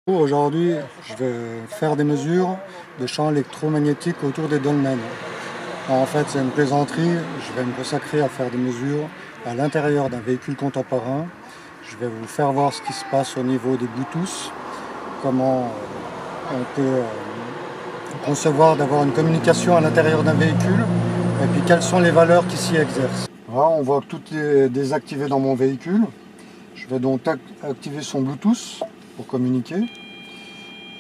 Aujourd'hui, je vais faire des mesures de champs électromagnétiques autour des dolmens. En fait, c'est une plaisanterie. Je vais me consacrer à faire des mesures à l'intérieur d'un véhicule contemporain. Je vais vous faire voir ce qui se passe au niveau des Bluetooth, comment on peut concevoir d'avoir une communication à l'intérieur d'un véhicule, et puis quelles sont les valeurs qui s'y exercent. Voilà, on voit que tout est désactivé dans mon véhicule. Je vais donc activer son Bluetooth pour communiquer.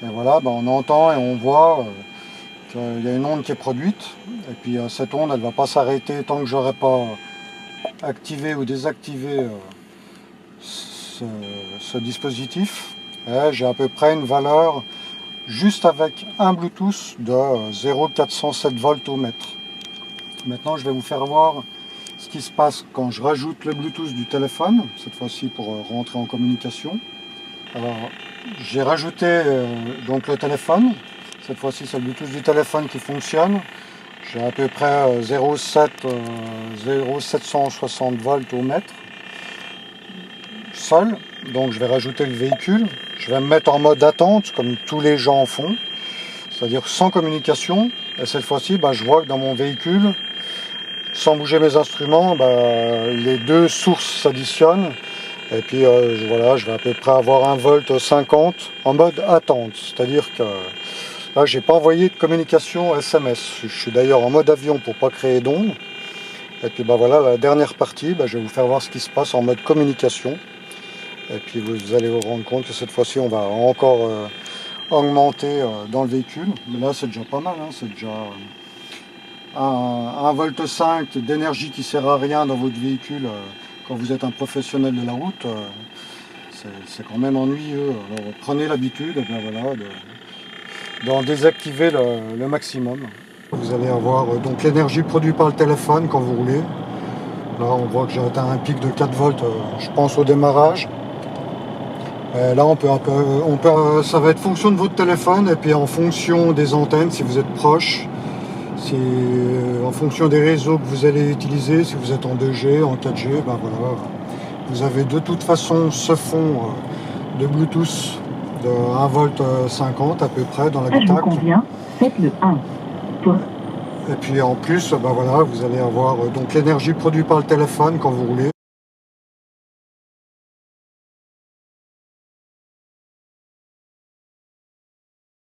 Et voilà, on entend et on voit qu'il y a une onde qui est produite. Et puis cette onde, elle ne va pas s'arrêter tant que je n'aurai pas activé ou désactivé ce dispositif. J'ai à peu près une valeur juste avec un Bluetooth de 0,407 volts au mètre. Maintenant, je vais vous faire voir ce qui se passe quand je rajoute le Bluetooth du téléphone, cette fois-ci pour rentrer en communication. Alors, j'ai rajouté donc le téléphone. Cette fois-ci, c'est le Bluetooth du téléphone qui fonctionne. J'ai à peu près 0,760 volts au mètre seul. Donc, je vais rajouter le véhicule. Je vais me mettre en mode attente, comme tous les gens font, c'est-à-dire sans communication. Et cette fois-ci, je vois que dans mon véhicule, sans bouger mes instruments, les deux sources s'additionnent. Et puis voilà, je vais à peu près avoir 1,50 V en mode attente. C'est-à-dire que là, j'ai pas envoyé de communication SMS. Je suis d'ailleurs en mode avion pour pas créer d'ondes. Et puis voilà, la dernière partie, je vais vous faire voir ce qui se passe en mode communication. Et puis vous allez vous rendre compte que cette fois-ci, on va encore augmenter dans le véhicule. Mais là, c'est déjà pas mal, hein, c'est déjà 1,5 V d'énergie qui sert à rien dans votre véhicule. Quand vous êtes un professionnel de la route, c'est quand même ennuyeux. Alors prenez l'habitude d'en désactiver le maximum. Vous allez avoir donc l'énergie produite par le téléphone quand vous roulez. Là, on voit que j'ai atteint un pic de 4 volts, je pense, au démarrage. Et là, ça va être fonction de votre téléphone et puis en fonction des antennes, si vous êtes proche. En fonction des réseaux que vous allez utiliser, si vous êtes en 2G, en 4G, voilà. Vous avez de toute façon ce fond de Bluetooth de 1,50 V à peu près dans l'habitacle. Ça vous convient, faites le 1. Et puis en plus, voilà, vous allez avoir donc l'énergie produite par le téléphone quand vous roulez.